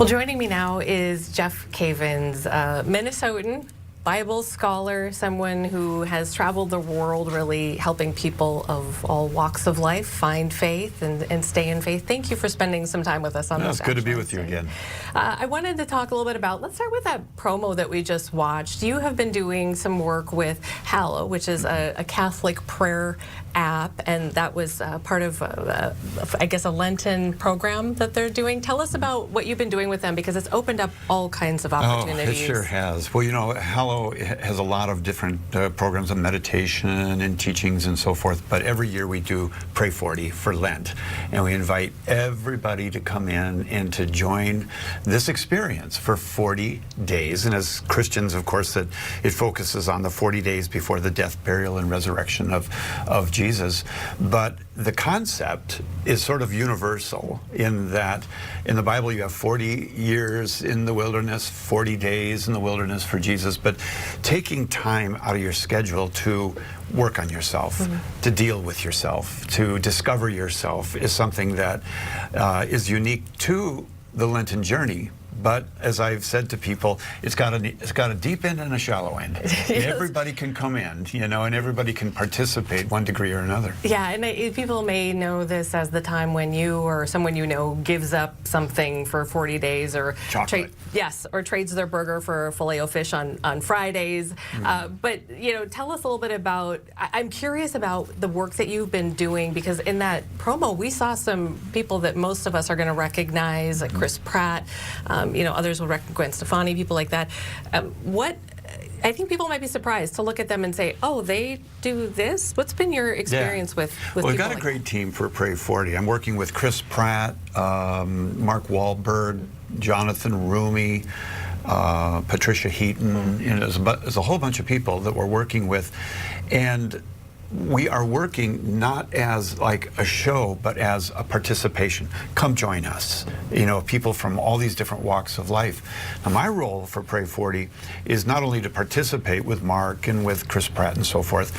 Well, joining me now is Jeff Cavins, Minnesotan, Bible scholar, someone who has traveled the world really helping people of all walks of life find faith and stay in faith. Thank you for spending some time with us on this. It's good to be with you again. I wanted to talk a little bit about, let's start with that promo that we just watched. You have been doing some work with Hallow, which is a Catholic prayer app, and that was part of, I guess, a Lenten program that they're doing. Tell us about what you've been doing with them, because it's opened up all kinds of opportunities. Oh, it sure has. Well, you know, Hallow has a lot of different programs of meditation and teachings and so forth, but every year we do Pray 40 for Lent, and we invite everybody to come in and to join this experience for 40 days. And as Christians, of course, that it focuses on the 40 days before the death, burial, and resurrection of Jesus. But the concept is sort of universal in that in the Bible you have 40 years in the wilderness, 40 days in the wilderness for Jesus, but taking time out of your schedule to work on yourself, to deal with yourself, to discover yourself is something that is unique to the Lenten journey. But as I've said to people, it's got a deep end and a shallow end. Yes. Everybody can come in, you know, and everybody can participate one degree or another. Yeah, and people may know this as the time when you or someone you know gives up something for 40 days, or or trades their burger for a Filet-O-Fish on Fridays. But you know, tell us a little bit about. I'm curious about the work that you've been doing, because in that promo we saw some people that most of us are going to recognize, like Chris Pratt. You know, others will recognize Gwen Stefani, people like that. I think people might be surprised to look at them and say, oh, they do this? What's been your experience with well, we've got a like great team for Pray 40. I'm working with Chris Pratt, Mark Wahlberg, Jonathan Rumi, Patricia Heaton. You know, there's a whole bunch of people that we're working with. And we are working not as like a show, but as a participation. Come join us. You know, people from all these different walks of life. Now, my role for Pray 40 is not only to participate with Mark and with Chris Pratt and so forth,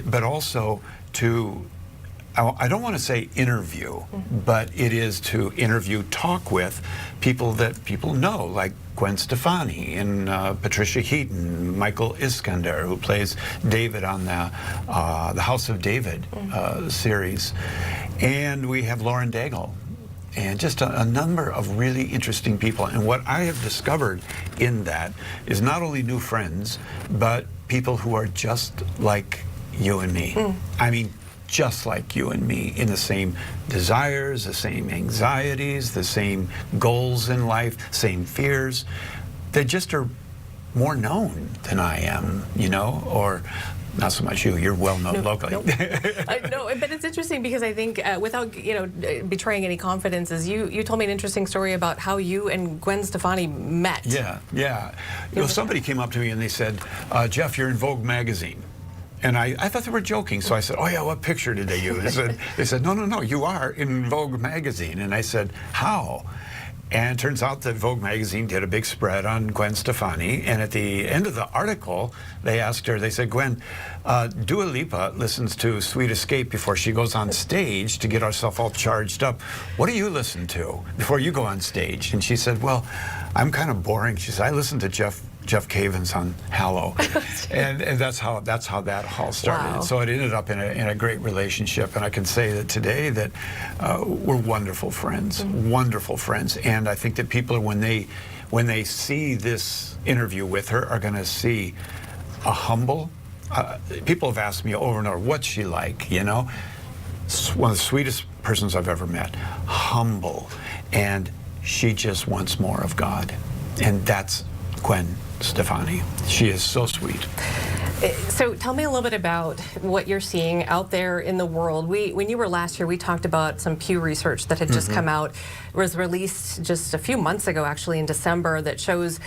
but also to, I don't want to say interview, but it is to interview, talk with people that people know, like Gwen Stefani and Patricia Heaton, Michael Iskander, who plays David on the House of David series. And we have Lauren Daigle, and just a number of really interesting people. And what I have discovered in that is not only new friends, but people who are just like you and me. I mean, just like you and me, in the same desires, the same anxieties, the same goals in life, same fears. They just are more known than I am, you know, or not so much you. You're well known locally. No, but it's interesting because I think without betraying any confidences, you told me an interesting story about how you and Gwen Stefani met. Yeah. You know, somebody came up to me and they said, Jeff, you're in Vogue magazine. And I thought they were joking, so I said, oh yeah, what picture did they use? They said, no, you are in Vogue magazine. And I said, how? And it turns out that Vogue magazine did a big spread on Gwen Stefani, and at the end of the article, they asked her, they said, Gwen, Dua Lipa listens to Sweet Escape before she goes on stage to get herself all charged up. What do you listen to before you go on stage? And she said, well, I'm kind of boring. She said, I listen to Jeff Cavins on Hallow, and that's how that all started. Wow. So it ended up in a great relationship, and I can say that today that we're wonderful friends, wonderful friends. And I think that people, when they see this interview with her, are going to see a humble. People have asked me over and over, what's she like? You know, one of the sweetest persons I've ever met, humble, and she just wants more of God, and that's Gwen Stefani. She is so sweet. So tell me a little bit about what you're seeing out there in the world. When you were last here, we talked about some Pew research that had just come out. It was released just a few months ago, actually, in December, that shows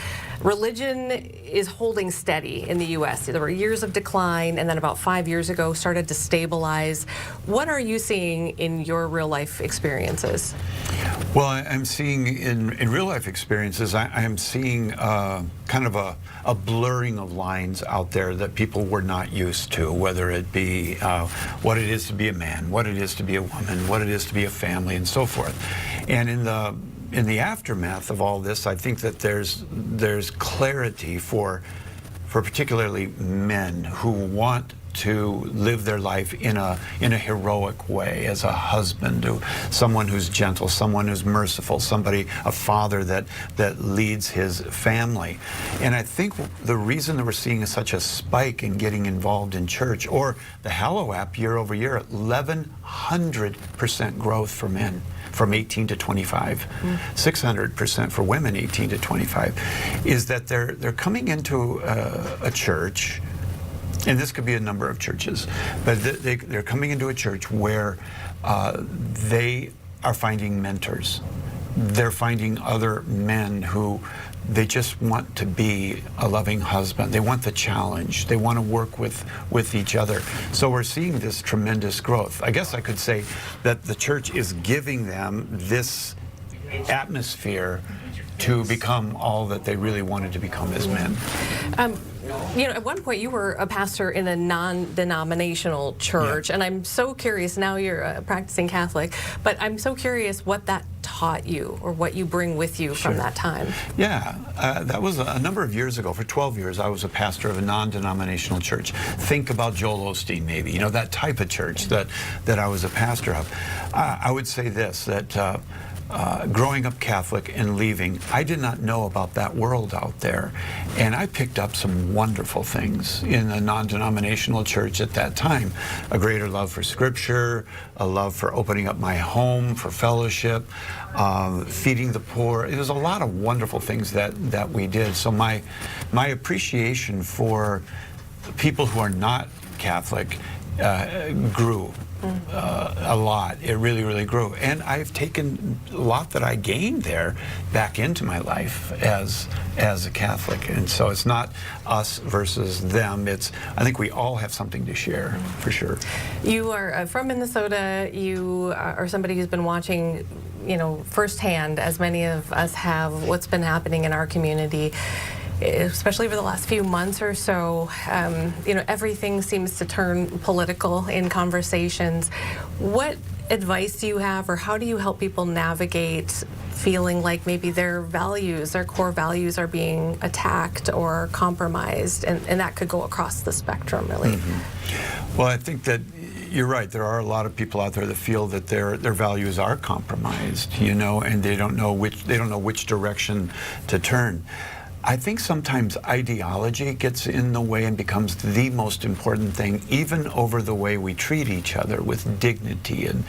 religion is holding steady in the U.S. There were years of decline, and then about 5 years ago started to stabilize. What are you seeing in your real-life experiences? Well, I'm seeing in real-life experiences, I'm seeing kind of a blurring of lines out there that people were not used to, whether it be what it is to be a man, what it is to be a woman, what it is to be a family, and so forth. And in the in the aftermath of all this, I think that there's clarity for particularly men who want to live their life in a heroic way, as a husband, someone who's gentle, someone who's merciful, a father that leads his family. And I think the reason that we're seeing such a spike in getting involved in church, or the Hallow app year over year, 1,100% growth for men from 18 to 25, 600% for women 18 to 25, is that they're coming into a church. And this could be a number of churches, but they're coming into a church where they are finding mentors. They're finding other men who they just want to be a loving husband. They want the challenge. They want to work with each other. So we're seeing this tremendous growth. I guess I could say that the church is giving them this atmosphere to become all that they really wanted to become as men. At one point you were a pastor in a non-denominational church, and I'm so curious, now you're a practicing Catholic, but I'm so curious what that taught you, or what you bring with you from that time. Yeah, that was a number of years ago. For 12 years, I was a pastor of a non-denominational church. Think about Joel Osteen, maybe, that type of church that I was a pastor of. I would say this, that growing up Catholic and leaving, I did not know about that world out there. And I picked up some wonderful things in a non-denominational church at that time. A greater love for Scripture, a love for opening up my home for fellowship, feeding the poor. It was a lot of wonderful things that we did. So my appreciation for people who are not Catholic grew. A lot. It really, really grew. And I've taken a lot that I gained there back into my life as a Catholic. And so it's not us versus them. I think we all have something to share, for sure. You are from Minnesota. You are somebody who's been watching, firsthand, as many of us have, what's been happening in our community, especially over the last few months or so. Everything seems to turn political in conversations. What advice do you have, or how do you help people navigate feeling like maybe their core values are being attacked or compromised, and that could go across the spectrum, really? Mm-hmm. Well, I think that you're right. There are a lot of people out there that feel that their values are compromised, and they don't know which direction to turn. I think sometimes ideology gets in the way and becomes the most important thing, even over the way we treat each other with dignity and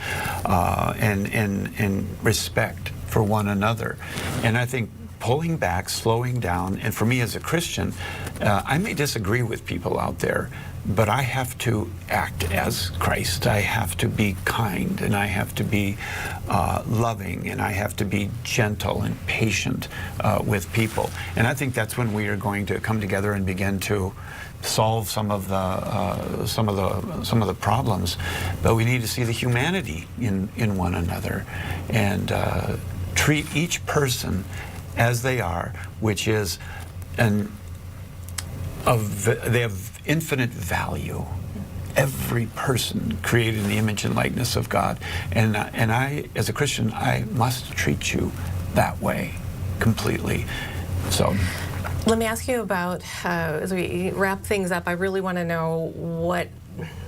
respect for one another. And I think pulling back, slowing down, and for me as a Christian, I may disagree with people out there, but I have to act as Christ. I have to be kind, and I have to be loving, and I have to be gentle and patient with people. And I think that's when we are going to come together and begin to solve some of the problems. But we need to see the humanity in one another, and treat each person as they are, which is they have infinite value. Every person created in the image and likeness of God, and I, as a Christian, I must treat you that way completely. So, let me ask you about, as we wrap things up, I really want to know what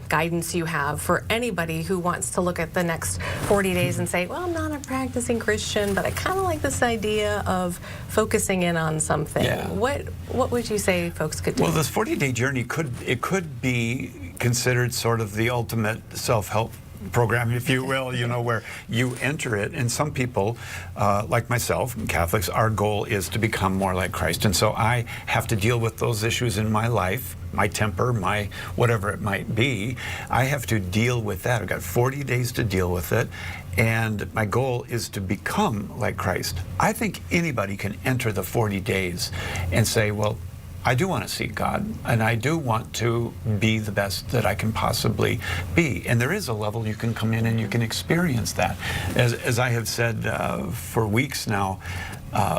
guidance you have for anybody who wants to look at the next 40 days and say, well, I'm not a practicing Christian, but I kind of like this idea of focusing in on something. Yeah. What would you say folks could do? Well, this 40-day journey could be considered sort of the ultimate self-help program, if you will, where you enter it. And some people, like myself, Catholics, our goal is to become more like Christ. And so I have to deal with those issues in my life, my temper, my whatever it might be. I have to deal with that. I've got 40 days to deal with it. And my goal is to become like Christ. I think anybody can enter the 40 days and say, well, I do want to seek God, and I do want to be the best that I can possibly be. And there is a level you can come in and you can experience that. As I have said for weeks now,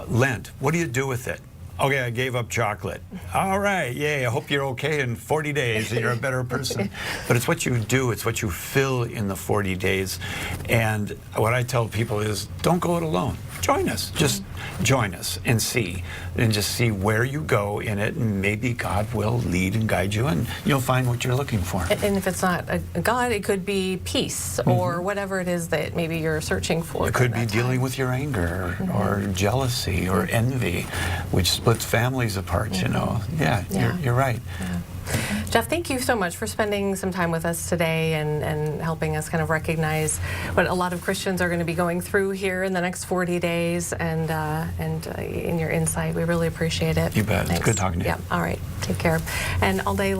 Lent, what do you do with it? Okay, I gave up chocolate. All right, yay, I hope you're okay in 40 days and you're a better person. But it's what you do, it's what you fill in the 40 days. And what I tell people is, don't go it alone. join us. Just join us and just see where you go in it, and maybe God will lead and guide you, and you'll find what you're looking for. And if it's not a God, it could be peace or whatever it is that maybe you're searching for. It could be dealing with your anger or jealousy or envy, which splits families apart, you know. Yeah, you're right. Yeah. Jeff, thank you so much for spending some time with us today and helping us kind of recognize what a lot of Christians are going to be going through here in the next 40 days, and in your insight. We really appreciate it. You bet. Thanks. It's good talking to you. Yeah. All right. Take care. And all day